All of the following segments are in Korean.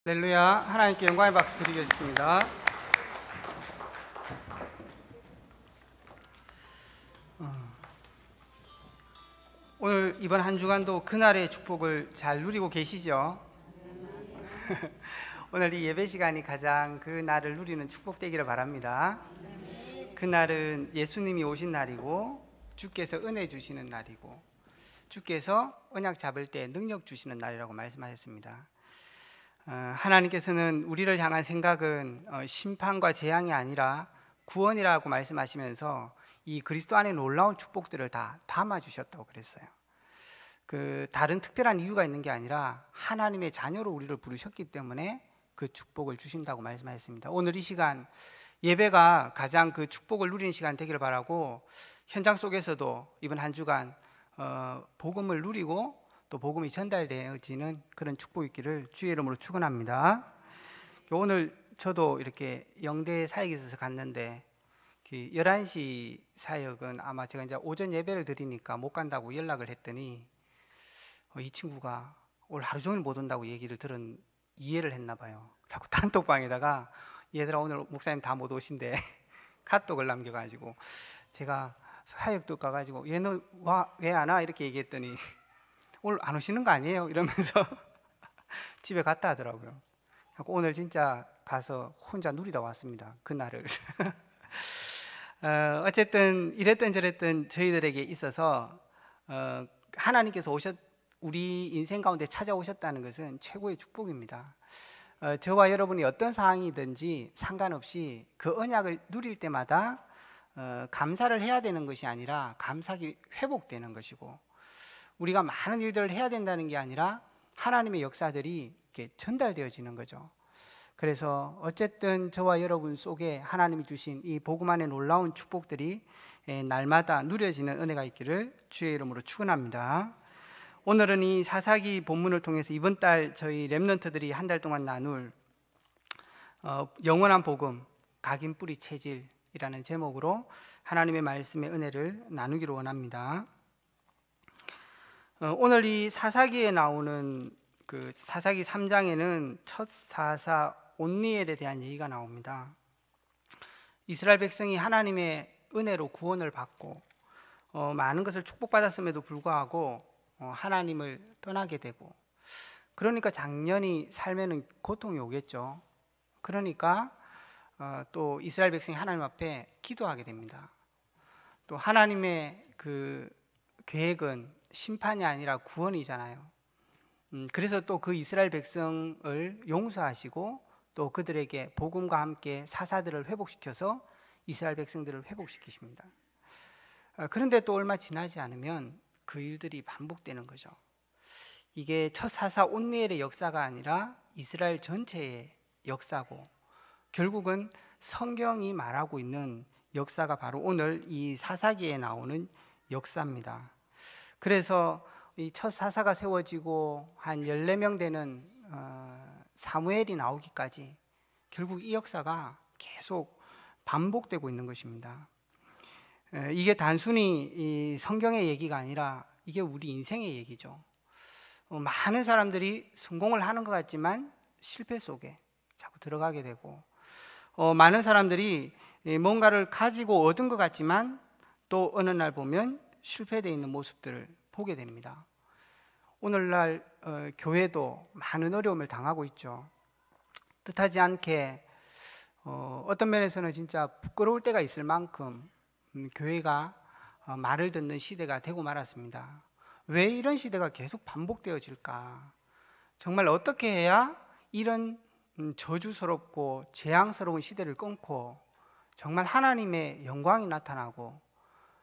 할렐루야. 하나님께 영광의 박수 드리겠습니다. 오늘 이번 한 주간도 그날의 축복을 잘 누리고 계시죠? 오늘 이 예배 시간이 가장 그 날을 누리는 축복되기를 바랍니다. 그날은 예수님이 오신 날이고, 주께서 은혜 주시는 날이고, 주께서 언약 잡을 때 능력 주시는 날이라고 말씀하셨습니다. 하나님께서는 우리를 향한 생각은 심판과 재앙이 아니라 구원이라고 말씀하시면서 이 그리스도 안에 놀라운 축복들을 다 담아주셨다고 그랬어요. 그 다른 특별한 이유가 있는 게 아니라 하나님의 자녀로 우리를 부르셨기 때문에 그 축복을 주신다고 말씀하셨습니다. 오늘 이 시간 예배가 가장 그 축복을 누리는 시간 되기를 바라고, 현장 속에서도 이번 한 주간 복음을 누리고 또 복음이 전달되어지는 그런 축복이 있기를 주의 이름으로 축원합니다. 오늘 저도 이렇게 영대 사역이 있어서 갔는데, 11시 사역은 아마 제가 이제 오전 예배를 드리니까 못 간다고 연락을 했더니 이 친구가 오늘 하루 종일 못 온다고 얘기를 이해를 했나 봐요. 그래서 단톡방에다가 얘들아 오늘 목사님 다 못 오신대 카톡을 남겨가지고, 제가 사역도 가가지고 얘는 왜 안 와? 이렇게 얘기했더니 오늘 안 오시는 거 아니에요? 이러면서 집에 갔다 하더라고요. 오늘 진짜 가서 혼자 누리다 왔습니다, 그날을. 어쨌든 이랬든 저랬든 저희들에게 있어서 하나님께서 우리 인생 가운데 찾아오셨다는 것은 최고의 축복입니다. 저와 여러분이 어떤 상황이든지 상관없이 그 언약을 누릴 때마다 감사를 해야 되는 것이 아니라 감사하게 회복되는 것이고, 우리가 많은 일들을 해야 된다는 게 아니라 하나님의 역사들이 이렇게 전달되어지는 거죠. 그래서 어쨌든 저와 여러분 속에 하나님이 주신 이 복음 안에 놀라운 축복들이 날마다 누려지는 은혜가 있기를 주의 이름으로 축원합니다. 오늘은 이 사사기 본문을 통해서 이번 달 저희 렘넌트들이 한 달 동안 나눌 영원한 복음, 각인 뿌리 체질이라는 제목으로 하나님의 말씀의 은혜를 나누기로 원합니다. 오늘 이 사사기에 나오는 그 사사기 3장에는 첫 사사 온니엘에 대한 얘기가 나옵니다. 이스라엘 백성이 하나님의 은혜로 구원을 받고 많은 것을 축복받았음에도 불구하고 하나님을 떠나게 되고, 그러니까 당연히 삶에는 고통이 오겠죠. 그러니까 또 이스라엘 백성이 하나님 앞에 기도하게 됩니다. 또 하나님의 그 계획은 심판이 아니라 구원이잖아요. 그래서 또 그 이스라엘 백성을 용서하시고 또 그들에게 복음과 함께 사사들을 회복시켜서 이스라엘 백성들을 회복시키십니다. 그런데 또 얼마 지나지 않으면 그 일들이 반복되는 거죠. 이게 첫 사사 온니엘의 역사가 아니라 이스라엘 전체의 역사고, 결국은 성경이 말하고 있는 역사가 바로 오늘 이 사사기에 나오는 역사입니다. 그래서 이 첫 사사가 세워지고 한 14명 되는 사무엘이 나오기까지 결국 이 역사가 계속 반복되고 있는 것입니다. 이게 단순히 이 성경의 얘기가 아니라 이게 우리 인생의 얘기죠. 많은 사람들이 성공을 하는 것 같지만 실패 속에 자꾸 들어가게 되고, 많은 사람들이 뭔가를 가지고 얻은 것 같지만 또 어느 날 보면 실패되어 있는 모습들을 보게 됩니다. 오늘날 교회도 많은 어려움을 당하고 있죠. 뜻하지 않게 어떤 면에서는 진짜 부끄러울 때가 있을 만큼 교회가 말을 듣는 시대가 되고 말았습니다. 왜 이런 시대가 계속 반복되어질까? 정말 어떻게 해야 이런 저주스럽고 재앙스러운 시대를 끊고 정말 하나님의 영광이 나타나고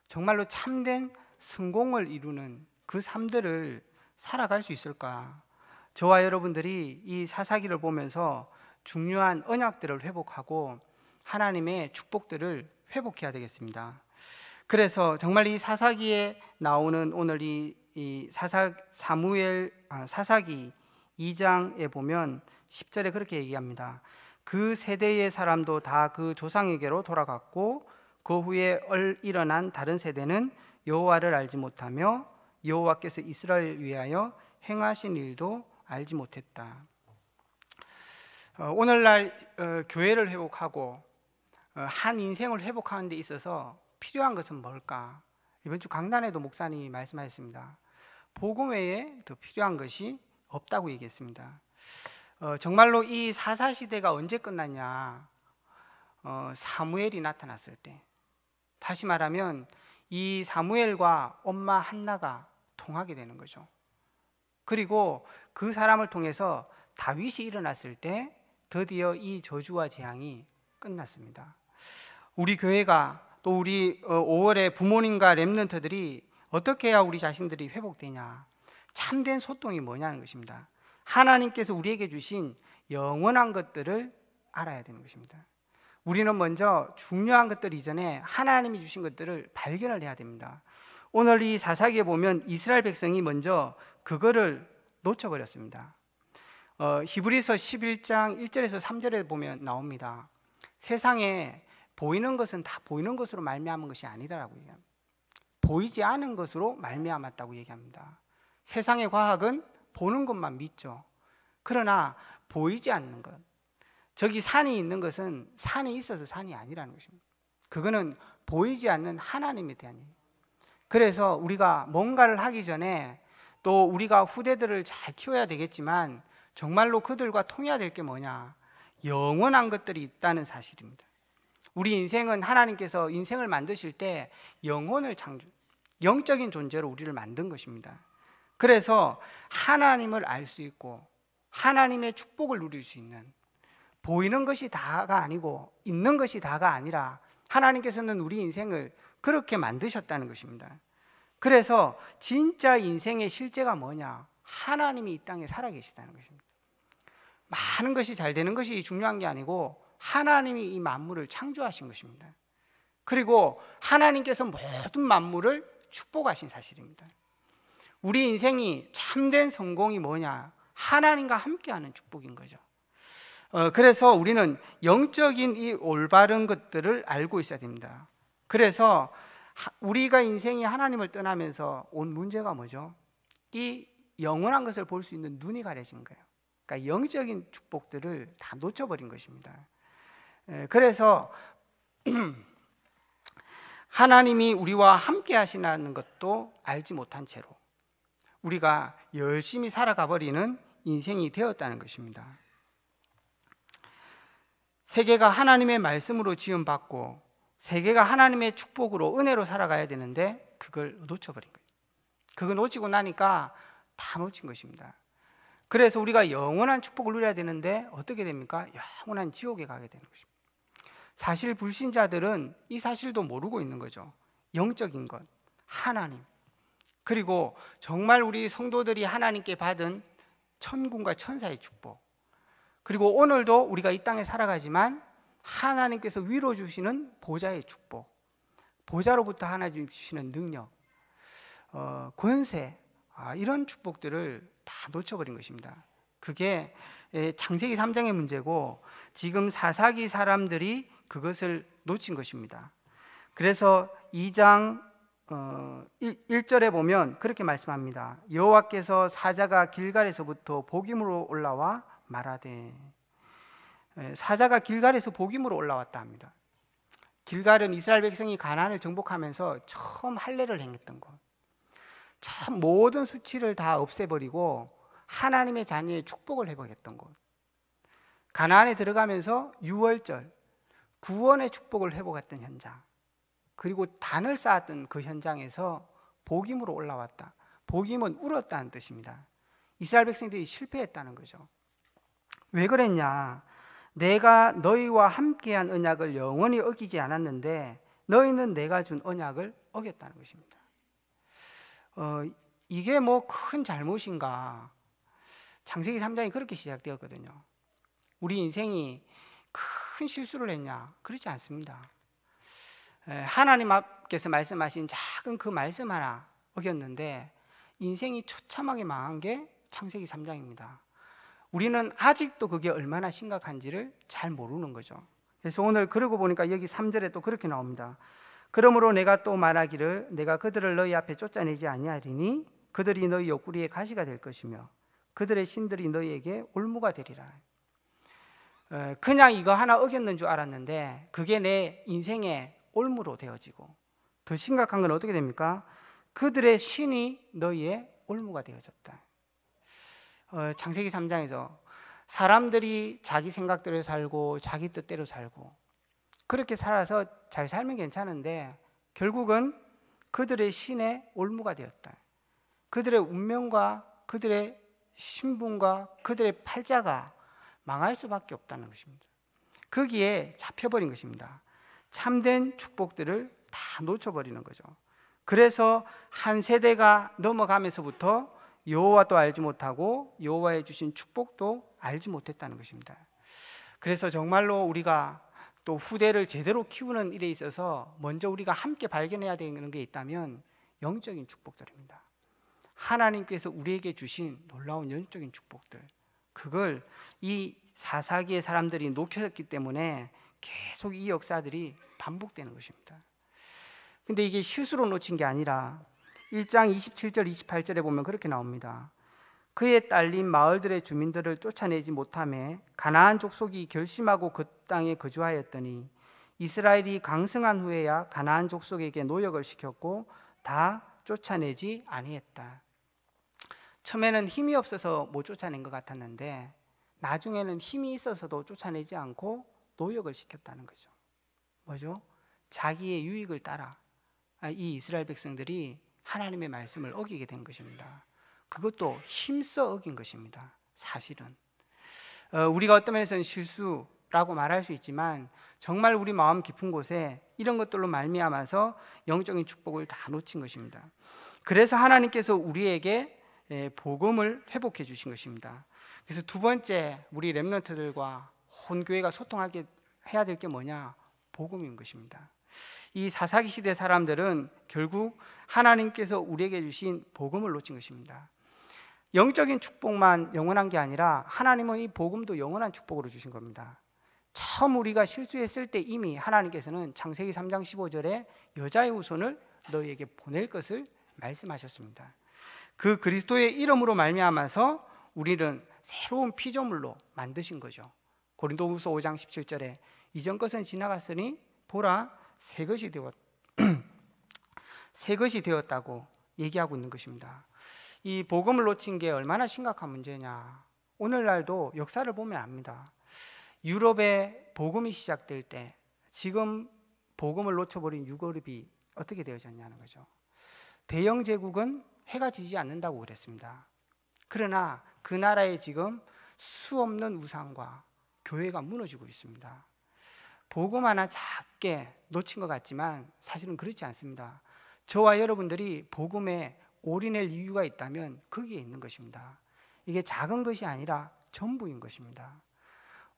정말로 참된 성공을 이루는 그 삶들을 살아갈 수 있을까? 저와 여러분들이 이 사사기를 보면서 중요한 언약들을 회복하고 하나님의 축복들을 회복해야 되겠습니다. 그래서 정말 이 사사기에 나오는 오늘 이 사사기 2장에 보면 10절에 그렇게 얘기합니다. 그 세대의 사람도 다 그 조상에게로 돌아갔고 그 후에 일어난 다른 세대는 여호와를 알지 못하며 여호와께서 이스라엘 위하여 행하신 일도 알지 못했다. 오늘날 교회를 회복하고 한 인생을 회복하는 데 있어서 필요한 것은 뭘까? 이번 주 강단에도 목사님이 말씀하셨습니다. 복음 외에 더 필요한 것이 없다고 얘기했습니다. 정말로 이 사사시대가 언제 끝났냐? 사무엘이 나타났을 때. 다시 말하면 이 사무엘과 엄마 한나가 통하게 되는 거죠. 그리고 그 사람을 통해서 다윗이 일어났을 때 드디어 이 저주와 재앙이 끝났습니다. 우리 교회가 또 우리 5월에 부모님과 렘넌트들이 어떻게 해야 우리 자신들이 회복되냐? 참된 소통이 뭐냐는 것입니다. 하나님께서 우리에게 주신 영원한 것들을 알아야 되는 것입니다. 우리는 먼저 중요한 것들 이전에 하나님이 주신 것들을 발견을 해야 됩니다. 오늘 이 사사기에 보면 이스라엘 백성이 먼저 그거를 놓쳐버렸습니다. 히브리서 11장 1절에서 3절에 보면 나옵니다. 세상에 보이는 것은 다 보이는 것으로 말미암은 것이 아니다라고 얘기합니다. 보이지 않은 것으로 말미암았다고 얘기합니다. 세상의 과학은 보는 것만 믿죠. 그러나 보이지 않는 것, 저기 산이 있는 것은 산이 있어서 산이 아니라는 것입니다. 그거는 보이지 않는 하나님에 대한 얘기. 그래서 우리가 뭔가를 하기 전에 또 우리가 후대들을 잘 키워야 되겠지만 정말로 그들과 통해야 될 게 뭐냐? 영원한 것들이 있다는 사실입니다. 우리 인생은 하나님께서 인생을 만드실 때 영혼을 영적인 존재로 우리를 만든 것입니다. 그래서 하나님을 알 수 있고 하나님의 축복을 누릴 수 있는, 보이는 것이 다가 아니고 있는 것이 다가 아니라 하나님께서는 우리 인생을 그렇게 만드셨다는 것입니다. 그래서 진짜 인생의 실제가 뭐냐? 하나님이 이 땅에 살아계시다는 것입니다. 많은 것이 잘 되는 것이 중요한 게 아니고 하나님이 이 만물을 창조하신 것입니다. 그리고 하나님께서 모든 만물을 축복하신 사실입니다. 우리 인생이 참된 성공이 뭐냐? 하나님과 함께하는 축복인 거죠. 그래서 우리는 영적인 이 올바른 것들을 알고 있어야 됩니다. 그래서 우리가 인생이 하나님을 떠나면서 온 문제가 뭐죠? 이 영원한 것을 볼 수 있는 눈이 가려진 거예요. 그러니까 영적인 축복들을 다 놓쳐버린 것입니다. 그래서 하나님이 우리와 함께 하시는 것도 알지 못한 채로 우리가 열심히 살아가 버리는 인생이 되었다는 것입니다. 세계가 하나님의 말씀으로 지음받고 세계가 하나님의 축복으로 은혜로 살아가야 되는데 그걸 놓쳐버린 거예요. 그거 놓치고 나니까 다 놓친 것입니다. 그래서 우리가 영원한 축복을 누려야 되는데 어떻게 됩니까? 영원한 지옥에 가게 되는 것입니다. 사실 불신자들은 이 사실도 모르고 있는 거죠. 영적인 것, 하나님, 그리고 정말 우리 성도들이 하나님께 받은 천군과 천사의 축복, 그리고 오늘도 우리가 이 땅에 살아가지만 하나님께서 위로 주시는 보좌의 축복, 보좌로부터 하나님 주시는 능력, 권세, 이런 축복들을 다 놓쳐버린 것입니다. 그게 창세기 3장의 문제고 지금 사사기 사람들이 그것을 놓친 것입니다. 그래서 2장 1절에 보면 그렇게 말씀합니다. 여호와께서 사자가 길갈에서부터 복임으로 올라와 말하되, 사자가 길갈에서 복임으로 올라왔다 합니다. 길갈은 이스라엘 백성이 가나안을 정복하면서 처음 할례를 행했던 곳, 참 모든 수치를 다 없애버리고 하나님의 자녀의 축복을 회복했던 곳, 가나안에 들어가면서 유월절 구원의 축복을 회복했던 현장, 그리고 단을 쌓았던 그 현장에서 복임으로 올라왔다. 복임은 울었다는 뜻입니다. 이스라엘 백성들이 실패했다는 거죠. 왜 그랬냐? 내가 너희와 함께한 언약을 영원히 어기지 않았는데 너희는 내가 준 언약을 어겼다는 것입니다. 이게 뭐 큰 잘못인가? 창세기 3장이 그렇게 시작되었거든요. 우리 인생이 큰 실수를 했냐? 그렇지 않습니다. 하나님 앞께서 말씀하신 작은 그 말씀 하나 어겼는데 인생이 처참하게 망한 게 창세기 3장입니다. 우리는 아직도 그게 얼마나 심각한지를 잘 모르는 거죠. 그래서 오늘 그러고 보니까 여기 3절에 또 그렇게 나옵니다. 그러므로 내가 또 말하기를 내가 그들을 너희 앞에 쫓아내지 아니하리니 그들이 너희 옆구리에 가시가 될 것이며 그들의 신들이 너희에게 올무가 되리라. 그냥 이거 하나 어겼는 줄 알았는데 그게 내 인생의 올무로 되어지고, 더 심각한 건 어떻게 됩니까? 그들의 신이 너희의 올무가 되어졌다. 창세기 3장에서 사람들이 자기 생각대로 살고 자기 뜻대로 살고 그렇게 살아서 잘 살면 괜찮은데 결국은 그들의 신의 올무가 되었다. 그들의 운명과 그들의 신분과 그들의 팔자가 망할 수밖에 없다는 것입니다. 거기에 잡혀버린 것입니다. 참된 축복들을 다 놓쳐버리는 거죠. 그래서 한 세대가 넘어가면서부터 여호와도 알지 못하고 여호와의 주신 축복도 알지 못했다는 것입니다. 그래서 정말로 우리가 또 후대를 제대로 키우는 일에 있어서 먼저 우리가 함께 발견해야 되는 게 있다면 영적인 축복들입니다. 하나님께서 우리에게 주신 놀라운 영적인 축복들, 그걸 이 사사기의 사람들이 놓쳤기 때문에 계속 이 역사들이 반복되는 것입니다. 근데 이게 실수로 놓친 게 아니라 1장 27절 28절에 보면 그렇게 나옵니다. 그의 딸린 마을들의 주민들을 쫓아내지 못하며 가나안 족속이 결심하고 그 땅에 거주하였더니 이스라엘이 강성한 후에야 가나안 족속에게 노역을 시켰고 다 쫓아내지 아니했다. 처음에는 힘이 없어서 못 쫓아낸 것 같았는데 나중에는 힘이 있어서도 쫓아내지 않고 노역을 시켰다는 거죠. 뭐죠? 자기의 유익을 따라 이 이스라엘 백성들이 하나님의 말씀을 어기게 된 것입니다. 그것도 힘써 어긴 것입니다. 사실은 우리가 어떤 면에서는 실수라고 말할 수 있지만 정말 우리 마음 깊은 곳에 이런 것들로 말미암아서 영적인 축복을 다 놓친 것입니다. 그래서 하나님께서 우리에게 복음을 회복해 주신 것입니다. 그래서 두 번째, 우리 렘넌트들과 혼교회가 소통하게 해야 될 게 뭐냐? 복음인 것입니다. 이 사사기 시대 사람들은 결국 하나님께서 우리에게 주신 복음을 놓친 것입니다. 영적인 축복만 영원한 게 아니라 하나님은 이 복음도 영원한 축복으로 주신 겁니다. 처음 우리가 실수했을 때 이미 하나님께서는 창세기 3장 15절에 여자의 후손을 너희에게 보낼 것을 말씀하셨습니다. 그 그리스도의 이름으로 말미암아서 우리는 새로운 피조물로 만드신 거죠. 고린도후서 5장 17절에 이전 것은 지나갔으니 보라 새 것이 되었다고 얘기하고 있는 것입니다. 이 복음을 놓친 게 얼마나 심각한 문제냐. 오늘날도 역사를 보면 압니다. 유럽의 복음이 시작될 때 지금 복음을 놓쳐버린 유럽이 어떻게 되어졌냐는 거죠. 대영 제국은 해가 지지 않는다고 그랬습니다. 그러나 그 나라에 지금 수없는 우상과 교회가 무너지고 있습니다. 복음 하나 작게 놓친 것 같지만 사실은 그렇지 않습니다. 저와 여러분들이 복음에 올인할 이유가 있다면 거기에 있는 것입니다. 이게 작은 것이 아니라 전부인 것입니다.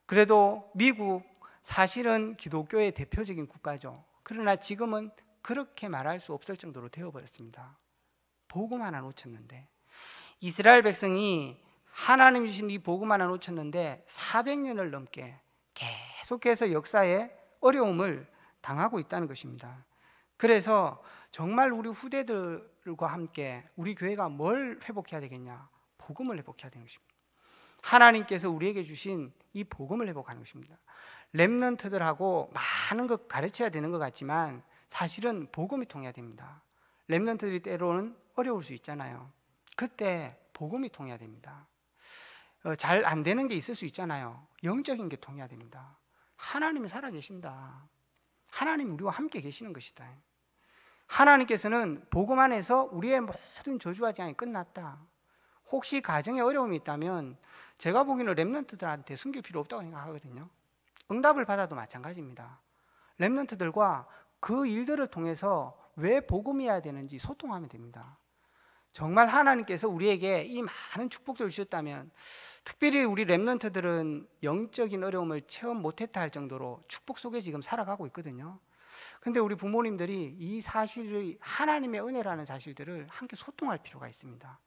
그래도 미국 사실은 기독교의 대표적인 국가죠. 그러나 지금은 그렇게 말할 수 없을 정도로 되어버렸습니다. 복음 하나 놓쳤는데, 이스라엘 백성이 하나님 주신 이 복음 하나 놓쳤는데 400년을 넘게 계속해서 역사에 어려움을 당하고 있다는 것입니다. 그래서 정말 우리 후대들과 함께 우리 교회가 뭘 회복해야 되겠냐? 복음을 회복해야 되는 것입니다. 하나님께서 우리에게 주신 이 복음을 회복하는 것입니다. 렘넌트들하고 많은 것 가르쳐야 되는 것 같지만 사실은 복음이 통해야 됩니다. 렘넌트들이 때로는 어려울 수 있잖아요. 그때 복음이 통해야 됩니다. 잘 안 되는 게 있을 수 있잖아요. 영적인 게 통해야 됩니다. 하나님이 살아계신다. 하나님 우리와 함께 계시는 것이다. 하나님께서는 복음 안에서 우리의 모든 저주와 재앙이 끝났다. 혹시 가정에 어려움이 있다면 제가 보기에는 렘넌트들한테 숨길 필요 없다고 생각하거든요. 응답을 받아도 마찬가지입니다. 렘넌트들과 그 일들을 통해서 왜 복음이어야 되는지 소통하면 됩니다. 정말 하나님께서 우리에게 이 많은 축복들을 주셨다면, 특별히 우리 렘넌트들은 영적인 어려움을 체험 못했다 할 정도로 축복 속에 지금 살아가고 있거든요. 근데 우리 부모님들이 이 사실이 하나님의 은혜라는 사실들을 함께 소통할 필요가 있습니다.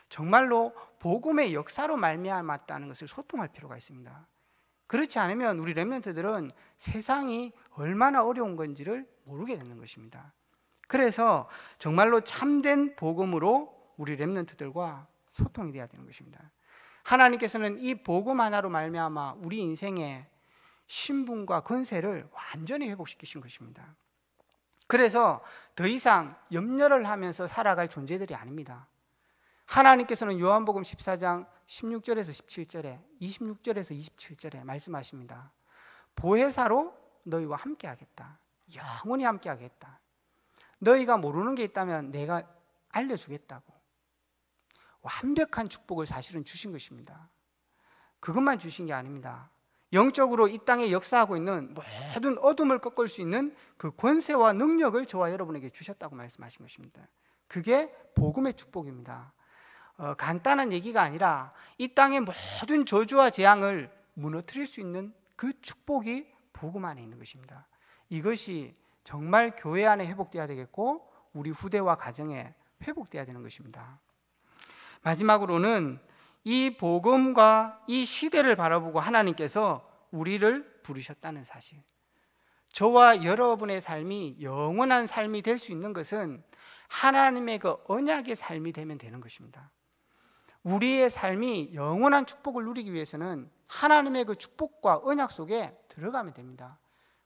정말로 복음의 역사로 말미암았다는 것을 소통할 필요가 있습니다. 그렇지 않으면 우리 렘넌트들은 세상이 얼마나 어려운 건지를 모르게 되는 것입니다. 그래서 정말로 참된 복음으로 우리 렘넌트들과 소통이 돼야 되는 것입니다. 하나님께서는 이 복음 하나로 말미암아 우리 인생의 신분과 권세를 완전히 회복시키신 것입니다. 그래서 더 이상 염려를 하면서 살아갈 존재들이 아닙니다. 하나님께서는 요한복음 14장 16절에서 17절에 26절에서 27절에 말씀하십니다. 보혜사로 너희와 함께 하겠다. 영원히 함께 하겠다. 너희가 모르는 게 있다면 내가 알려주겠다고. 완벽한 축복을 사실은 주신 것입니다. 그것만 주신 게 아닙니다. 영적으로 이 땅에 역사하고 있는 모든 어둠을 꺾을 수 있는 그 권세와 능력을 저와 여러분에게 주셨다고 말씀하신 것입니다. 그게 복음의 축복입니다. 간단한 얘기가 아니라 이 땅의 모든 저주와 재앙을 무너뜨릴 수 있는 그 축복이 복음 안에 있는 것입니다. 이것이 정말 교회 안에 회복되어야 되겠고 우리 후대와 가정에 회복되어야 되는 것입니다. 마지막으로는 이 복음과 이 시대를 바라보고 하나님께서 우리를 부르셨다는 사실. 저와 여러분의 삶이 영원한 삶이 될 수 있는 것은 하나님의 그 언약의 삶이 되면 되는 것입니다. 우리의 삶이 영원한 축복을 누리기 위해서는 하나님의 그 축복과 언약 속에 들어가면 됩니다.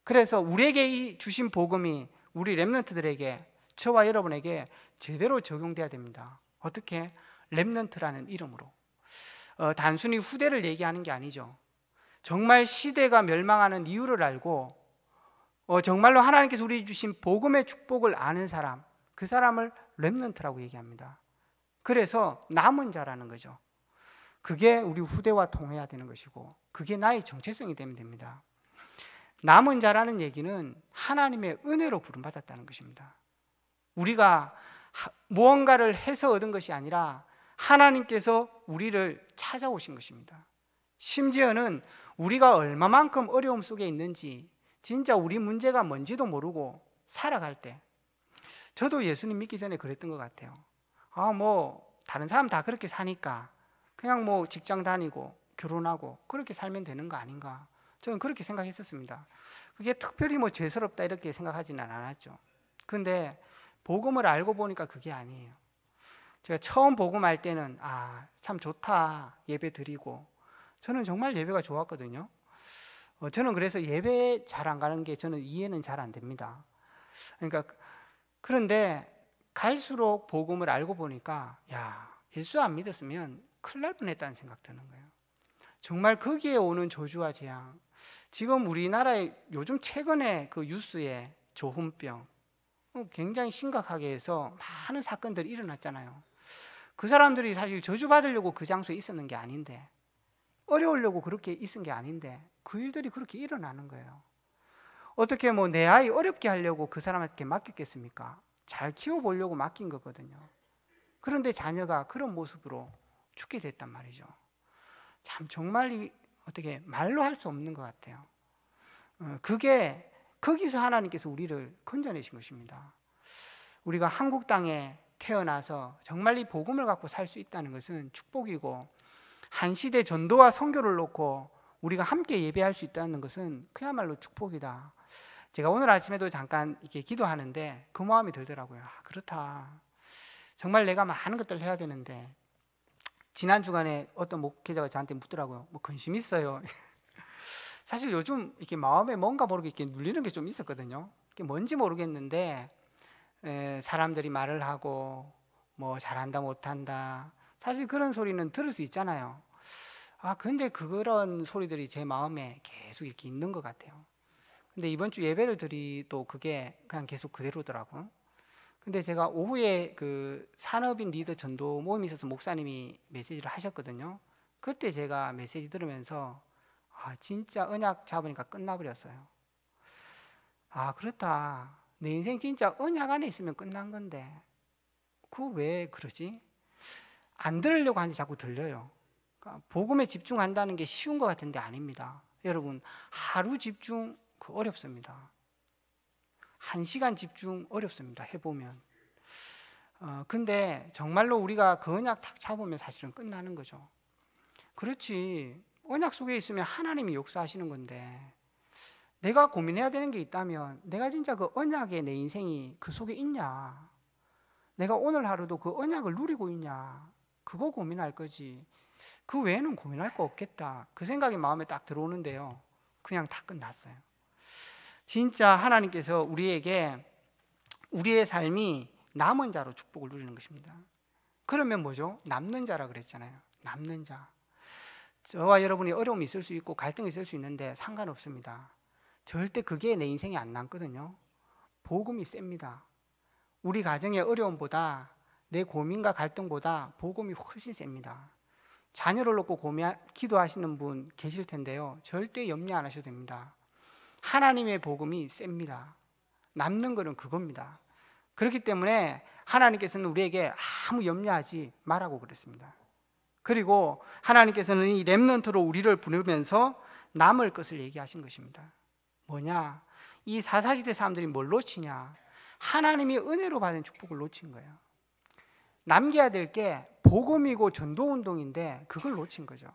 그래서 우리에게 주신 복음이 우리 렘넌트들에게, 저와 여러분에게 제대로 적용돼야 됩니다. 어떻게? 렘넌트라는 이름으로. 단순히 후대를 얘기하는 게 아니죠. 정말 시대가 멸망하는 이유를 알고 정말로 하나님께서 우리 주신 복음의 축복을 아는 사람, 그 사람을 렘넌트라고 얘기합니다. 그래서 남은 자라는 거죠. 그게 우리 후대와 통해야 되는 것이고 그게 나의 정체성이 되면 됩니다. 남은 자라는 얘기는 하나님의 은혜로 부름받았다는 것입니다. 우리가 무언가를 해서 얻은 것이 아니라 하나님께서 우리를 찾아오신 것입니다. 심지어는 우리가 얼마만큼 어려움 속에 있는지, 진짜 우리 문제가 뭔지도 모르고 살아갈 때, 저도 예수님 믿기 전에 그랬던 것 같아요. 다른 사람 다 그렇게 사니까 그냥 직장 다니고 결혼하고 그렇게 살면 되는 거 아닌가, 저는 그렇게 생각했었습니다. 그게 특별히 죄스럽다 이렇게 생각하지는 않았죠. 그런데 복음을 알고 보니까 그게 아니에요. 제가 처음 복음할 때는 참 좋다, 예배 드리고. 저는 정말 예배가 좋았거든요. 저는 그래서 예배 잘 안 가는 게 저는 이해는 잘 안 됩니다. 그런데 갈수록 복음을 알고 보니까 예수 안 믿었으면 큰일 날 뻔했다는 생각 드는 거예요. 정말 거기에 오는 저주와 재앙, 지금 우리나라에 요즘 최근에 그 뉴스에 조훈병 굉장히 심각하게 해서 많은 사건들이 일어났잖아요. 그 사람들이 사실 저주받으려고 그 장소에 있었는 게 아닌데, 어려우려고 그렇게 있은 게 아닌데 그 일들이 그렇게 일어나는 거예요. 어떻게 내 아이 어렵게 하려고 그 사람한테 맡겼겠습니까? 잘 키워보려고 맡긴 거거든요. 그런데 자녀가 그런 모습으로 죽게 됐단 말이죠. 참 정말 어떻게 말로 할 수 없는 것 같아요. 그게 거기서 하나님께서 우리를 건져내신 것입니다. 우리가 한국 땅에 태어나서 정말 이 복음을 갖고 살 수 있다는 것은 축복이고, 한 시대 전도와 선교를 놓고 우리가 함께 예배할 수 있다는 것은 그야말로 축복이다. 제가 오늘 아침에도 잠깐 이렇게 기도하는데 그 마음이 들더라고요. 그렇다. 정말 내가 많은 것들을 해야 되는데, 지난 주간에 어떤 목회자가 저한테 묻더라고요. 근심 있어요? 사실 요즘 이렇게 마음에 뭔가 모르게 이렇게 눌리는 게 좀 있었거든요. 그게 뭔지 모르겠는데 사람들이 말을 하고 잘한다 못한다, 사실 그런 소리는 들을 수 있잖아요. 근데 그런 소리들이 제 마음에 계속 이렇게 있는 것 같아요. 근데 이번 주 예배를 드리도 그게 그냥 계속 그대로더라고요. 근데 제가 오후에 그 산업인 리더 전도 모임이 있어서 목사님이 메시지를 하셨거든요. 그때 제가 메시지 들으면서 진짜 언약 잡으니까 끝나버렸어요. 그렇다. 내 인생 진짜 언약 안에 있으면 끝난 건데 그거 왜 그러지? 안 들으려고 하는데 자꾸 들려요. 그러니까 복음에 집중한다는 게 쉬운 것 같은데 아닙니다. 여러분, 하루 집중 어렵습니다. 1시간 집중 어렵습니다. 해보면. 근데 정말로 우리가 그 언약 딱 잡으면 사실은 끝나는 거죠. 그렇지, 언약 속에 있으면 하나님이 역사하시는 건데, 내가 고민해야 되는 게 있다면 내가 진짜 그 언약에 내 인생이 그 속에 있냐, 내가 오늘 하루도 그 언약을 누리고 있냐, 그거 고민할 거지. 그 외에는 고민할 거 없겠다, 그 생각이 마음에 딱 들어오는데요, 그냥 다 끝났어요. 진짜 하나님께서 우리에게 우리의 삶이 남은 자로 축복을 누리는 것입니다. 그러면 뭐죠? 남는 자라 그랬잖아요. 남는 자. 저와 여러분이 어려움이 있을 수 있고 갈등이 있을 수 있는데 상관없습니다. 절대 그게 내 인생에 안 남거든요. 복음이 셉니다. 우리 가정의 어려움보다, 내 고민과 갈등보다 복음이 훨씬 셉니다. 자녀를 놓고 기도하시는 분 계실 텐데요, 절대 염려 안 하셔도 됩니다. 하나님의 복음이 셉니다. 남는 거는 그겁니다. 그렇기 때문에 하나님께서는 우리에게 아무 염려하지 말라고 그랬습니다. 그리고 하나님께서는 이 렘넌트로 우리를 부르면서 남을 것을 얘기하신 것입니다. 뭐냐? 이 사사시대 사람들이 뭘 놓치냐? 하나님이 은혜로 받은 축복을 놓친 거예요. 남겨야 될 게 복음이고 전도운동인데 그걸 놓친 거죠.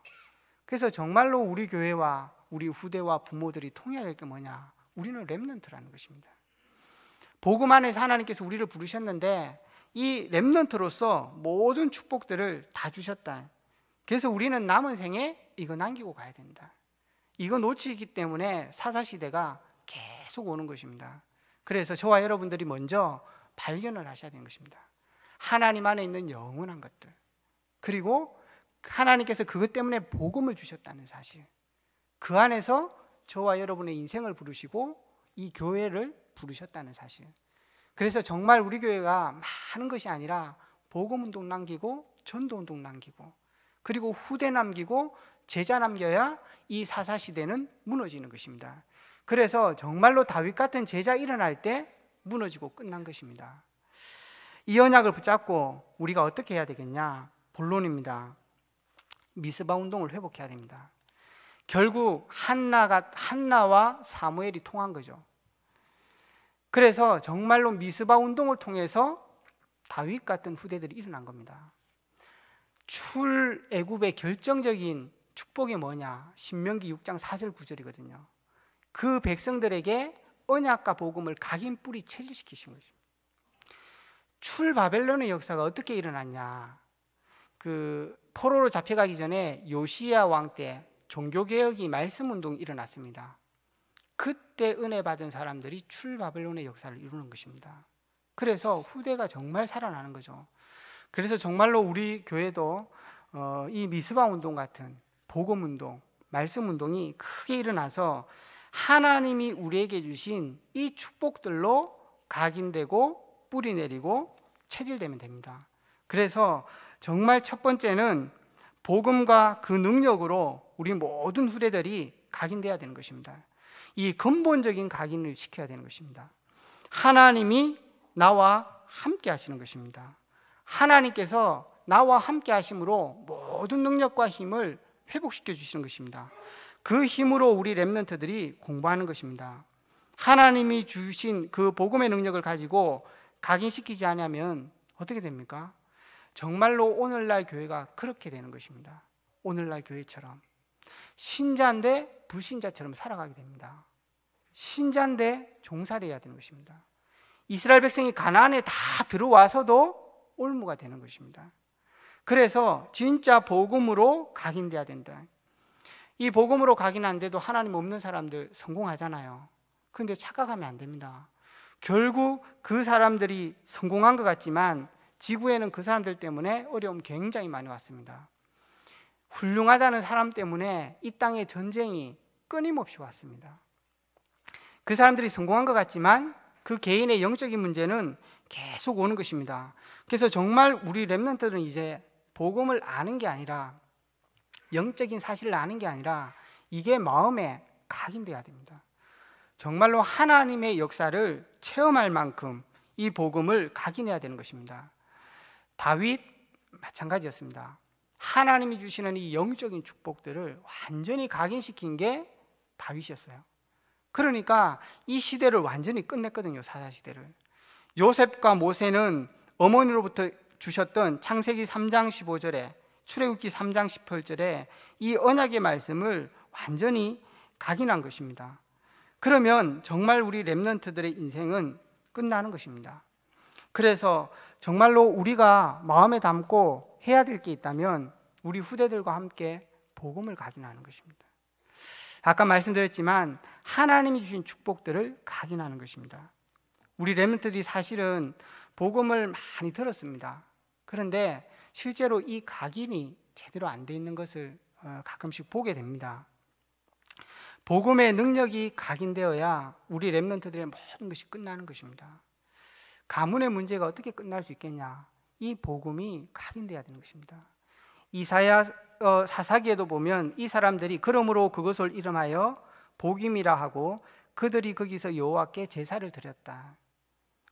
그래서 정말로 우리 교회와 우리 후대와 부모들이 통해야 될 게 뭐냐? 우리는 렘넌트라는 것입니다. 복음 안에서 하나님께서 우리를 부르셨는데 이 렘넌트로서 모든 축복들을 다 주셨다. 그래서 우리는 남은 생에 이거 남기고 가야 된다. 이거 놓치기 때문에 사사시대가 계속 오는 것입니다. 그래서 저와 여러분들이 먼저 발견을 하셔야 되는 것입니다. 하나님 안에 있는 영원한 것들, 그리고 하나님께서 그것 때문에 복음을 주셨다는 사실, 그 안에서 저와 여러분의 인생을 부르시고 이 교회를 부르셨다는 사실. 그래서 정말 우리 교회가 많은 것이 아니라 복음운동 남기고 전도운동 남기고 그리고 후대 남기고 제자 남겨야 이 사사시대는 무너지는 것입니다. 그래서 정말로 다윗 같은 제자 일어날 때 무너지고 끝난 것입니다. 이 언약을 붙잡고 우리가 어떻게 해야 되겠냐? 본론입니다. 미스바 운동을 회복해야 됩니다. 결국 한나와 사무엘이 통한 거죠. 그래서 정말로 미스바 운동을 통해서 다윗 같은 후대들이 일어난 겁니다. 출애굽의 결정적인 축복이 뭐냐? 신명기 6장 4절 9절이거든요. 그 백성들에게 언약과 복음을 각인 뿌리 체질시키신 거죠. 출바벨론의 역사가 어떻게 일어났냐? 그 포로로 잡혀가기 전에 요시야 왕 때 종교개혁이 말씀운동이 일어났습니다. 그때 은혜 받은 사람들이 출바벨론의 역사를 이루는 것입니다. 그래서 후대가 정말 살아나는 거죠. 그래서 정말로 우리 교회도 이 미스바 운동 같은 복음운동, 말씀운동이 크게 일어나서 하나님이 우리에게 주신 이 축복들로 각인되고 뿌리 내리고 체질되면 됩니다. 그래서 정말 첫 번째는 복음과 그 능력으로 우리 모든 후대들이 각인되어야 되는 것입니다. 이 근본적인 각인을 시켜야 되는 것입니다. 하나님이 나와 함께 하시는 것입니다. 하나님께서 나와 함께 하심으로 모든 능력과 힘을 회복시켜 주시는 것입니다. 그 힘으로 우리 렘넌트들이 공부하는 것입니다. 하나님이 주신 그 복음의 능력을 가지고 각인시키지 않으면 어떻게 됩니까? 정말로 오늘날 교회가 그렇게 되는 것입니다. 오늘날 교회처럼 신자인데 불신자처럼 살아가게 됩니다. 신자인데 종살이 해야 되는 것입니다. 이스라엘 백성이 가나안에 다 들어와서도 올무가 되는 것입니다. 그래서 진짜 복음으로 각인돼야 된다. 이 복음으로 각인 안 돼도 하나님 없는 사람들 성공하잖아요. 그런데 착각하면 안 됩니다. 결국 그 사람들이 성공한 것 같지만 지구에는 그 사람들 때문에 어려움 굉장히 많이 왔습니다. 훌륭하다는 사람 때문에 이 땅에 전쟁이 끊임없이 왔습니다. 그 사람들이 성공한 것 같지만 그 개인의 영적인 문제는 계속 오는 것입니다. 그래서 정말 우리 렘넌트들은 이제 복음을 아는 게 아니라, 영적인 사실을 아는 게 아니라 이게 마음에 각인돼야 됩니다. 정말로 하나님의 역사를 체험할 만큼 이 복음을 각인해야 되는 것입니다. 다윗 마찬가지였습니다. 하나님이 주시는 이 영적인 축복들을 완전히 각인시킨 게 다윗이었어요. 그러니까 이 시대를 완전히 끝냈거든요. 사사시대를. 요셉과 모세는 어머니로부터 주셨던 창세기 3장 15절에 출애굽기 3장 18절에 이 언약의 말씀을 완전히 각인한 것입니다. 그러면 정말 우리 렘넌트들의 인생은 끝나는 것입니다. 그래서 정말로 우리가 마음에 담고 해야 될 게 있다면 우리 후대들과 함께 복음을 각인하는 것입니다. 아까 말씀드렸지만 하나님이 주신 축복들을 각인하는 것입니다. 우리 렘넌트들이 사실은 복음을 많이 들었습니다. 그런데 실제로 이 각인이 제대로 안 돼 있는 것을 가끔씩 보게 됩니다. 복음의 능력이 각인되어야 우리 렘넌트들의 모든 것이 끝나는 것입니다. 가문의 문제가 어떻게 끝날 수 있겠냐? 이 복음이 각인되어야 되는 것입니다. 이사야 사사기에도 보면 이 사람들이 그러므로 그것을 이름하여 복임이라 하고 그들이 거기서 여호와께 제사를 드렸다.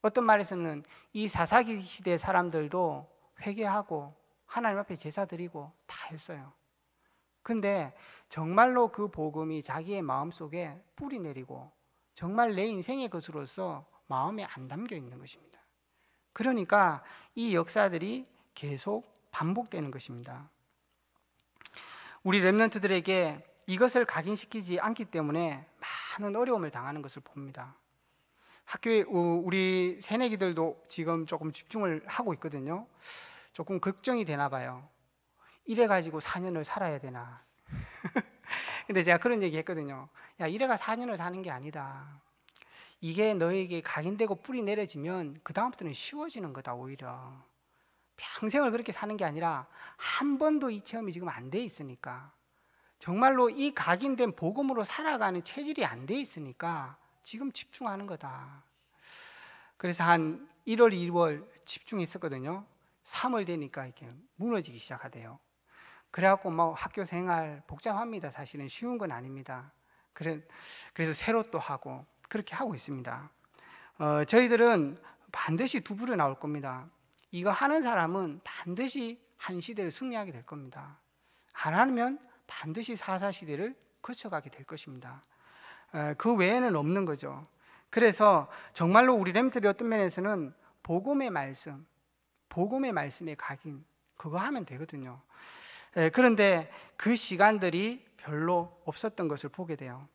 어떤 말에서는 이 사사기 시대 사람들도 회개하고 하나님 앞에 제사 드리고 다 했어요. 근데 정말로 그 복음이 자기의 마음속에 뿌리 내리고 정말 내 인생의 것으로서 마음에 안 담겨 있는 것입니다. 그러니까 이 역사들이 계속 반복되는 것입니다. 우리 렘넌트들에게 이것을 각인시키지 않기 때문에 많은 어려움을 당하는 것을 봅니다. 학교에 우리 새내기들도 지금 조금 집중을 하고 있거든요. 조금 걱정이 되나 봐요. 이래가지고 4년을 살아야 되나. 근데 제가 그런 얘기 했거든요. 야, 이래가 4년을 사는 게 아니다. 이게 너에게 각인되고 뿌리 내려지면 그 다음부터는 쉬워지는 거다. 오히려 평생을 그렇게 사는 게 아니라 한 번도 이 체험이 지금 안 돼 있으니까, 정말로 이 각인된 복음으로 살아가는 체질이 안 돼 있으니까 지금 집중하는 거다. 그래서 한 1월, 2월 집중했었거든요. 3월 되니까 이렇게 무너지기 시작하대요. 그래갖고 뭐 학교 생활 복잡합니다. 사실은 쉬운 건 아닙니다. 그래서 새로 또 하고 그렇게 하고 있습니다. 저희들은 반드시 두 부류 나올 겁니다. 이거 하는 사람은 반드시 한 시대를 승리하게 될 겁니다. 안 하면 반드시 사사시대를 거쳐가게 될 것입니다. 그 외에는 없는 거죠. 그래서 정말로 우리 렘들이 어떤 면에서는 복음의 말씀의 각인, 그거 하면 되거든요. 그런데 그 시간들이 별로 없었던 것을 보게 돼요.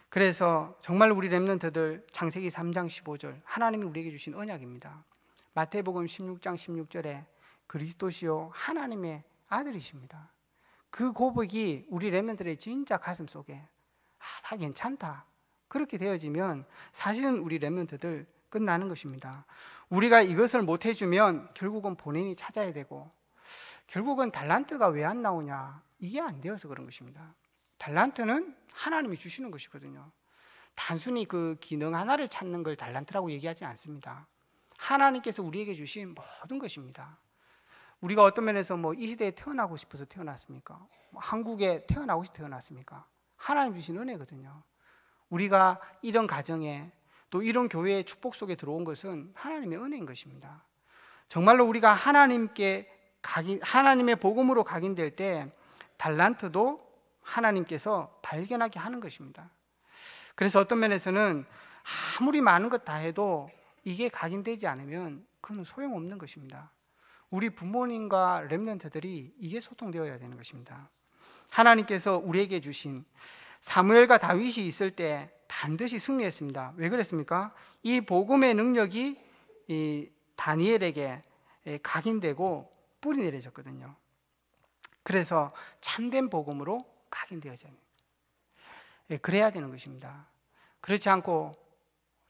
그래서 정말 우리 렘넌트들 창세기 3장 15절 하나님이 우리에게 주신 언약입니다. 마태복음 16장 16절에 그리스도시요 하나님의 아들이십니다. 그 고백이 우리 렘넌트들의 진짜 가슴 속에 다 괜찮다, 그렇게 되어지면 사실은 우리 렘넌트들 끝나는 것입니다. 우리가 이것을 못 해주면 결국은 본인이 찾아야 되고, 결국은 달란트가 왜 안 나오냐, 이게 안 되어서 그런 것입니다. 달란트는 하나님이 주시는 것이거든요. 단순히 그 기능 하나를 찾는 걸 달란트라고 얘기하지 않습니다. 하나님께서 우리에게 주신 모든 것입니다. 우리가 어떤 면에서 이 시대에 태어나고 싶어서 태어났습니까? 한국에 태어나고 싶어서 태어났습니까? 하나님 주신 은혜거든요. 우리가 이런 가정에 또 이런 교회의 축복 속에 들어온 것은 하나님의 은혜인 것입니다. 정말로 우리가 하나님의 복음으로 각인될 때 달란트도 하나님께서 발견하게 하는 것입니다. 그래서 어떤 면에서는 아무리 많은 것 다 해도 이게 각인되지 않으면 그건 소용없는 것입니다. 우리 부모님과 렘넌트들이 이게 소통되어야 되는 것입니다. 하나님께서 우리에게 주신 사무엘과 다윗이 있을 때 반드시 승리했습니다. 왜 그랬습니까? 이 복음의 능력이 이 다니엘에게 각인되고 뿌리 내려졌거든요. 그래서 참된 복음으로 각인되어져요. 그래야 되는 것입니다. 그렇지 않고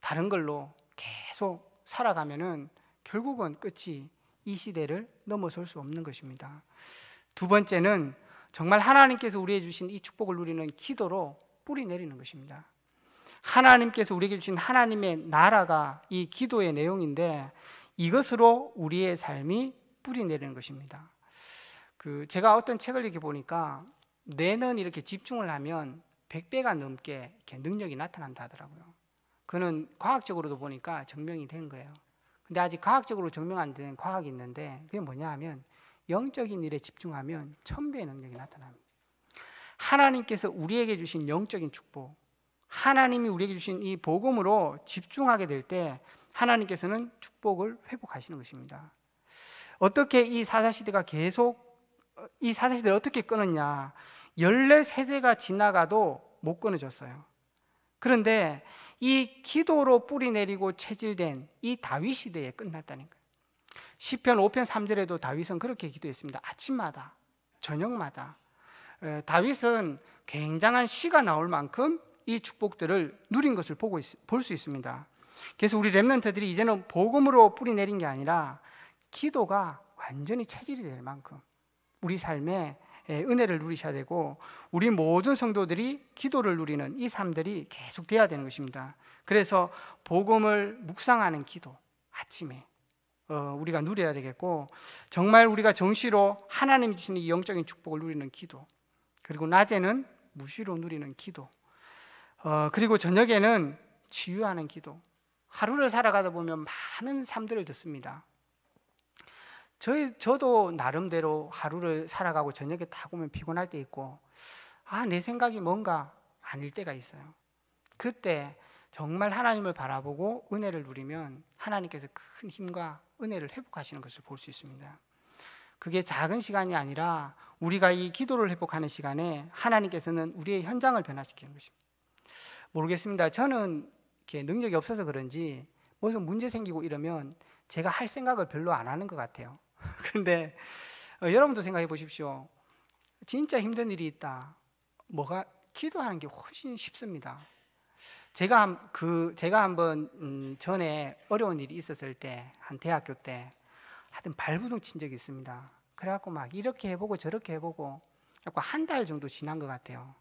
다른 걸로 계속 살아가면은 결국은 끝이 이 시대를 넘어설 수 없는 것입니다. 두 번째는 정말 하나님께서 우리에게 주신 이 축복을 누리는 기도로 뿌리 내리는 것입니다. 하나님께서 우리에게 주신 하나님의 나라가 이 기도의 내용인데 이것으로 우리의 삶이 뿌리 내리는 것입니다. 제가 어떤 책을 이렇게 보니까 뇌는 이렇게 집중을 하면 100배가 넘게 이렇게 능력이 나타난다 하더라고요. 그는 과학적으로도 보니까 증명이 된 거예요. 근데 아직 과학적으로 증명 안 된 과학이 있는데 그게 뭐냐 하면 영적인 일에 집중하면 1000배의 능력이 나타납니다. 하나님께서 우리에게 주신 영적인 축복, 하나님이 우리에게 주신 이 복음으로 집중하게 될 때 하나님께서는 축복을 회복하시는 것입니다. 어떻게 이 사사시대를 어떻게 끊었냐, 14세대가 지나가도 못 끊어졌어요. 그런데 이 기도로 뿌리 내리고 체질된 이 다윗 시대에 끝났다는 거예요. 시편 5편 3절에도 다윗은 그렇게 기도했습니다. 아침마다 저녁마다. 다윗은 굉장한 시가 나올 만큼 이 축복들을 누린 것을 볼 수 있습니다. 그래서 우리 렘넌트들이 이제는 복음으로 뿌리 내린 게 아니라 기도가 완전히 체질이 될 만큼 우리 삶에 은혜를 누리셔야 되고, 우리 모든 성도들이 기도를 누리는 이 삶들이 계속 돼야 되는 것입니다. 그래서 복음을 묵상하는 기도, 아침에 우리가 누려야 되겠고, 정말 우리가 정시로 하나님이 주시는 이 영적인 축복을 누리는 기도, 그리고 낮에는 무시로 누리는 기도, 그리고 저녁에는 치유하는 기도. 하루를 살아가다 보면 많은 삶들을 듣습니다. 저도 나름대로 하루를 살아가고 저녁에 딱 오면 피곤할 때 있고, 내 생각이 뭔가 아닐 때가 있어요. 그때 정말 하나님을 바라보고 은혜를 누리면 하나님께서 큰 힘과 은혜를 회복하시는 것을 볼 수 있습니다. 그게 작은 시간이 아니라 우리가 이 기도를 회복하는 시간에 하나님께서는 우리의 현장을 변화시키는 것입니다. 모르겠습니다. 저는 이렇게 능력이 없어서 그런지 무슨 문제 생기고 이러면 제가 할 생각을 별로 안 하는 것 같아요. 그런데 여러분도 생각해 보십시오. 진짜 힘든 일이 있다. 기도하는 게 훨씬 쉽습니다. 제가 한번 전에 어려운 일이 있었을 때, 한 대학교 때 하여튼 발부둥 친 적이 있습니다. 그래갖고 막 이렇게 해보고 저렇게 해보고 한 달 정도 지난 것 같아요.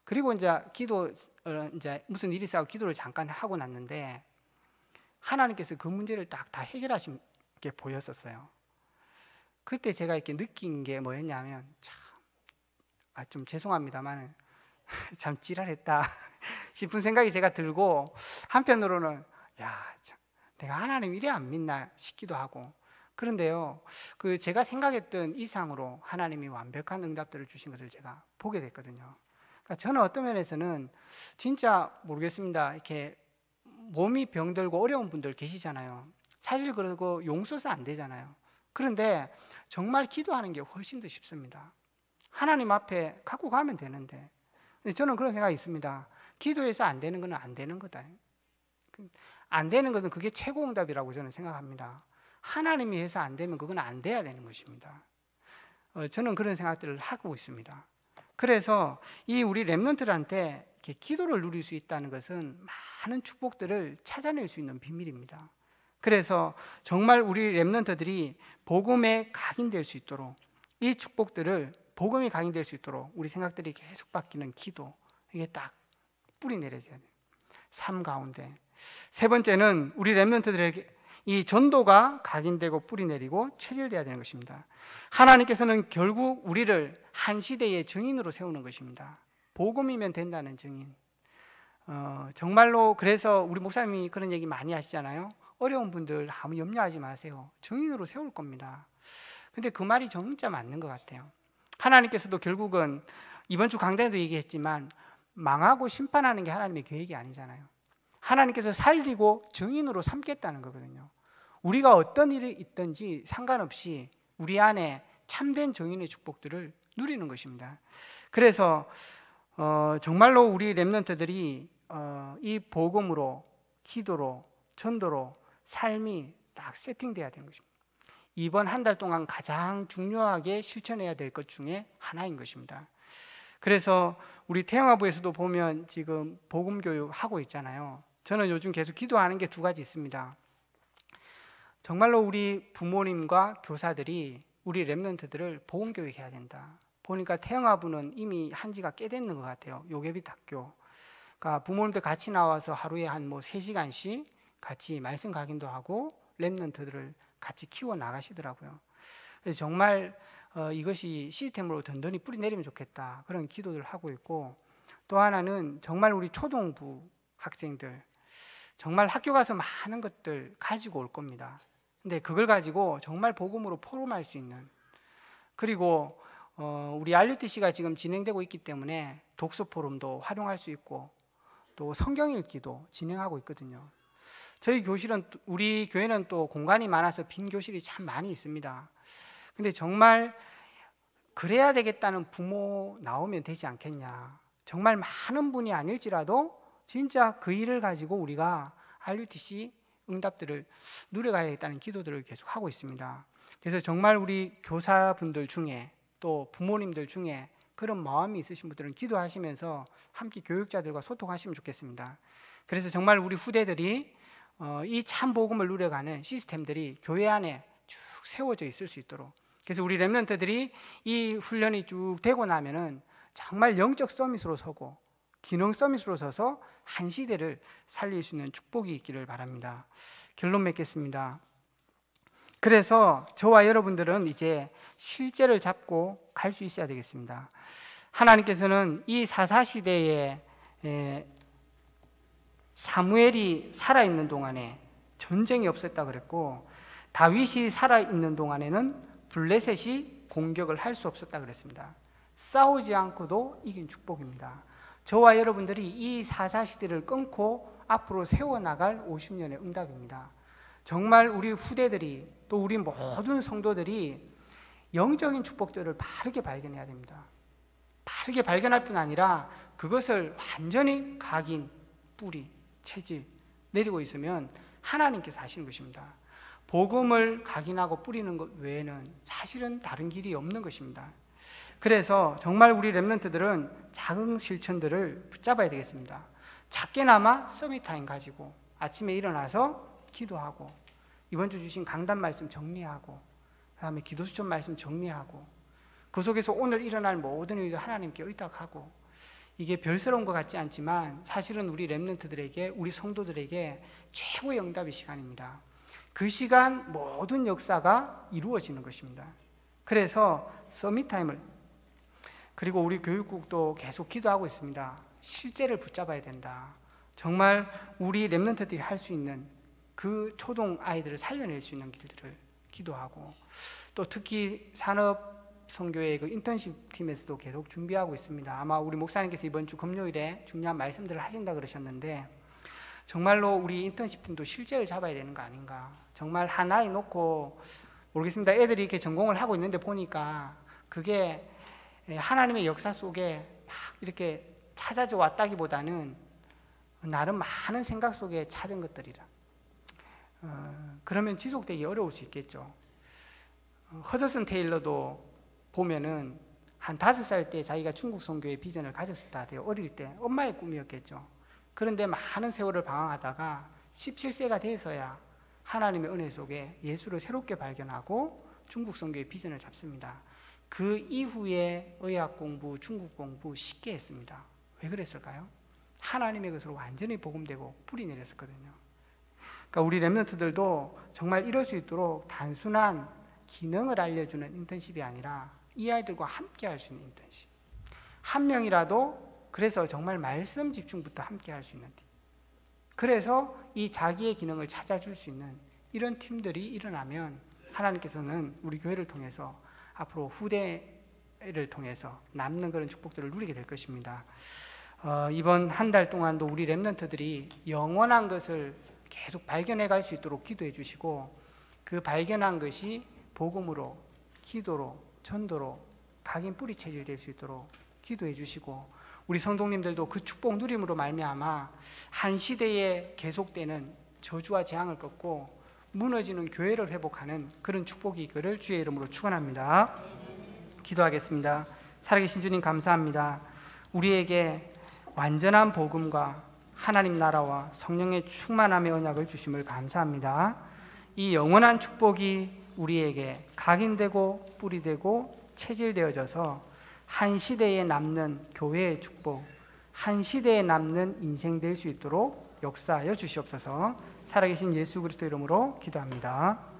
그리고 이제 무슨 일이 있어서 기도를 잠깐 하고 났는데 하나님께서 그 문제를 딱 다 해결하신 게 보였었어요. 그때 제가 이렇게 느낀 게 뭐였냐면, 좀 죄송합니다만 참 지랄했다 싶은 생각이 제가 들고, 한편으로는 내가 하나님 이래 안 믿나 싶기도 하고. 그런데요, 제가 생각했던 이상으로 하나님이 완벽한 응답들을 주신 것을 제가 보게 됐거든요. 그러니까 저는 어떤 면에서는 진짜 모르겠습니다. 이렇게 몸이 병들고 어려운 분들 계시잖아요. 사실 그러고 용서서 안 되잖아요. 그런데 정말 기도하는 게 훨씬 더 쉽습니다. 하나님 앞에 갖고 가면 되는데, 저는 그런 생각이 있습니다. 기도해서 안 되는 건 안 되는 거다. 안 되는 것은 그게 최고 응답이라고 저는 생각합니다. 하나님이 해서 안 되면 그건 안 돼야 되는 것입니다. 저는 그런 생각들을 하고 있습니다. 그래서 이 우리 렘넌트들한테 이렇게 기도를 누릴 수 있다는 것은 많은 축복들을 찾아낼 수 있는 비밀입니다. 그래서 정말 우리 렘넌트들이 복음에 각인될 수 있도록, 이 축복들을 복음이 각인될 수 있도록 우리 생각들이 계속 바뀌는 기도, 이게 딱 뿌리 내려져야 돼요. 삶 가운데. 세 번째는 우리 렘넌트들에게 이 전도가 각인되고 뿌리 내리고 체질되어야 되는 것입니다. 하나님께서는 결국 우리를 한 시대의 증인으로 세우는 것입니다. 복음이면 된다는 증인. 정말로 그래서 우리 목사님이 그런 얘기 많이 하시잖아요. 어려운 분들 아무 염려하지 마세요. 증인으로 세울 겁니다. 근데 그 말이 진짜 맞는 것 같아요. 하나님께서도 결국은 이번 주 강단에도 얘기했지만 망하고 심판하는 게 하나님의 계획이 아니잖아요. 하나님께서 살리고 증인으로 삼겠다는 거거든요. 우리가 어떤 일이 있든지 상관없이 우리 안에 참된 증인의 축복들을 누리는 것입니다. 그래서 정말로 우리 렘넌트들이 이 복음으로, 기도로, 전도로 삶이 딱 세팅돼야 되는 것입니다. 이번 한 달 동안 가장 중요하게 실천해야 될 것 중에 하나인 것입니다. 그래서 우리 태영아부에서도 보면 지금 복음 교육 하고 있잖아요. 저는 요즘 계속 기도하는 게 두 가지 있습니다. 정말로 우리 부모님과 교사들이 우리 렘넌트들을 복음 교육해야 된다. 보니까 태영아부는 이미 한 지가 꽤 됐는 것 같아요. 요괴빛 학교. 그러니까 부모님들 같이 나와서 하루에 한 3시간씩 같이 말씀 각인도 하고 렘넌트들을 같이 키워 나가시더라고요. 그래서 정말 이것이 시스템으로 든든히 뿌리 내리면 좋겠다, 그런 기도를 하고 있고, 또 하나는 정말 우리 초등부 학생들 정말 학교 가서 많은 것들 가지고 올 겁니다. 근데 그걸 가지고 정말 복음으로 포럼할 수 있는, 그리고 우리 RUTC가 지금 진행되고 있기 때문에 독서 포럼도 활용할 수 있고, 또 성경 읽기도 진행하고 있거든요. 우리 교회는 또 공간이 많아서 빈 교실이 참 많이 있습니다. 근데 정말 그래야 되겠다는 부모 나오면 되지 않겠냐. 정말 많은 분이 아닐지라도 진짜 그 일을 가지고 우리가 RUTC 응답들을 누려가야겠다는 기도들을 계속 하고 있습니다. 그래서 정말 우리 교사분들 중에 또 부모님들 중에 그런 마음이 있으신 분들은 기도하시면서 함께 교육자들과 소통하시면 좋겠습니다. 그래서 정말 우리 후대들이 이 참 복음을 누려가는 시스템들이 교회 안에 쭉 세워져 있을 수 있도록, 그래서 우리 렘넌트들이 이 훈련이 쭉 되고 나면은 정말 영적 서밋으로 서고 기능 서밋으로 서서 한 시대를 살릴 수 있는 축복이 있기를 바랍니다. 결론 맺겠습니다. 그래서 저와 여러분들은 이제 실제를 잡고 갈 수 있어야 되겠습니다. 하나님께서는 이 사사시대에 사무엘이 살아있는 동안에 전쟁이 없었다 그랬고, 다윗이 살아있는 동안에는 블레셋이 공격을 할 수 없었다 그랬습니다. 싸우지 않고도 이긴 축복입니다. 저와 여러분들이 이 사사시대를 끊고 앞으로 세워나갈 50년의 응답입니다. 정말 우리 후대들이, 또 우리 모든 성도들이 영적인 축복들을 바르게 발견해야 됩니다. 바르게 발견할 뿐 아니라 그것을 완전히 각인, 뿌리, 체질 내리고 있으면 하나님께서 하시는 것입니다. 복음을 각인하고 뿌리는 것 외에는 사실은 다른 길이 없는 것입니다. 그래서 정말 우리 렘넌트들은 작은 실천들을 붙잡아야 되겠습니다. 작게나마 서밋타임 가지고 아침에 일어나서 기도하고, 이번 주 주신 강단 말씀 정리하고, 그 다음에 기도수천 말씀 정리하고, 그 속에서 오늘 일어날 모든 일도 하나님께 의탁하고, 이게 별스러운 것 같지 않지만 사실은 우리 렘넌트들에게, 우리 성도들에게 최고의 응답의 시간입니다. 그 시간 모든 역사가 이루어지는 것입니다. 그래서 서밋타임을, 그리고 우리 교육국도 계속 기도하고 있습니다. 실제를 붙잡아야 된다. 정말 우리 렘넌트들이 할 수 있는 그 초동 아이들을 살려낼 수 있는 길들을 기도하고, 또 특히 산업선교회 그 인턴십 팀에서도 계속 준비하고 있습니다. 아마 우리 목사님께서 이번 주 금요일에 중요한 말씀들을 하신다 그러셨는데, 정말로 우리 인턴십 팀도 실제를 잡아야 되는 거 아닌가. 정말 하나에 놓고, 모르겠습니다. 애들이 이렇게 전공을 하고 있는데 보니까 그게 하나님의 역사 속에 막 이렇게 찾아져 왔다기보다는 나름 많은 생각 속에 찾은 것들이라. 그러면 지속되기 어려울 수 있겠죠. 허드슨 테일러도 보면은 한 5살 때 자기가 중국 선교의 비전을 가졌었다 돼요. 어릴 때 엄마의 꿈이었겠죠. 그런데 많은 세월을 방황하다가 17세가 돼서야 하나님의 은혜 속에 예수를 새롭게 발견하고 중국 선교의 비전을 잡습니다. 그 이후에 의학 공부, 중국 공부 쉽게 했습니다. 왜 그랬을까요? 하나님의 것으로 완전히 복음되고 뿌리 내렸었거든요. 그러니까 우리 렘넌트들도 정말 이럴 수 있도록 단순한 기능을 알려주는 인턴십이 아니라 이 아이들과 함께 할 수 있는 인턴십. 한 명이라도, 그래서 정말 말씀 집중부터 함께 할 수 있는 팀. 그래서 이 자기의 기능을 찾아줄 수 있는 이런 팀들이 일어나면 하나님께서는 우리 교회를 통해서 앞으로 후대를 통해서 남는 그런 축복들을 누리게 될 것입니다. 이번 한 달 동안도 우리 렘넌트들이 영원한 것을 계속 발견해 갈 수 있도록 기도해 주시고, 그 발견한 것이 복음으로, 기도로, 전도로 각인 뿌리 체질 될 수 있도록 기도해 주시고, 우리 성도님들도 그 축복 누림으로 말미암아 한 시대에 계속되는 저주와 재앙을 꺾고 무너지는 교회를 회복하는 그런 축복이 있기를 주의 이름으로 축원합니다. 기도하겠습니다. 살아계신 주님 감사합니다. 우리에게 완전한 복음과 하나님 나라와 성령의 충만함의 언약을 주심을 감사합니다. 이 영원한 축복이 우리에게 각인되고 뿌리되고 체질되어져서 한 시대에 남는 교회의 축복, 한 시대에 남는 인생 될 수 있도록 역사하여 주시옵소서. 살아계신 예수 그리스도 이름으로 기도합니다.